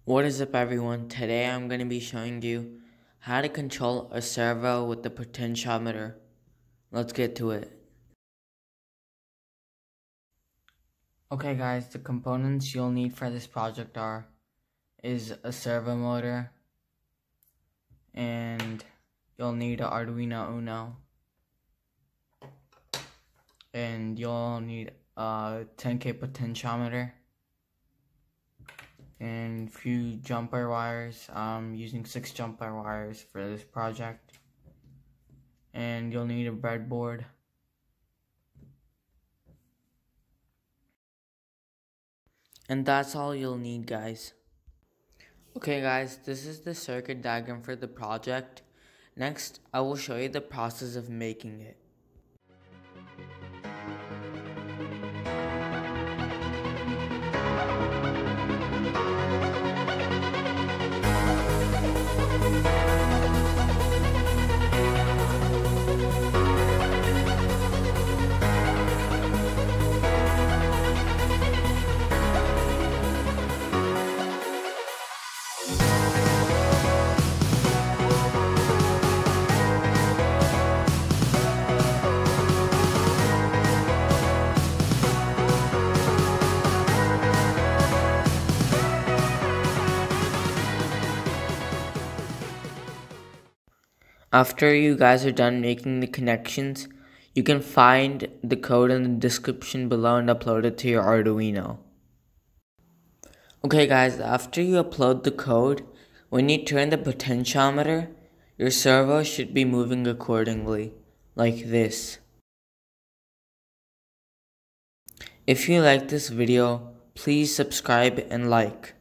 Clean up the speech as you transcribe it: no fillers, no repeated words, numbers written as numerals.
What is up everyone? Today I'm going to be showing you how to control a servo with the potentiometer. Let's get to it. Okay guys, the components you'll need for this project is a servo motor, and you'll need an arduino uno, and you'll need a 10K potentiometer and few jumper wires. I'm using 6 jumper wires for this project, and you'll need a breadboard. And that's all you'll need, guys. Okay guys, this is the circuit diagram for the project. Next, I will show you the process of making it. After you guys are done making the connections, you can find the code in the description below and upload it to your Arduino. Okay guys, after you upload the code, when you turn the potentiometer, your servo should be moving accordingly, like this. If you like this video, please subscribe and like.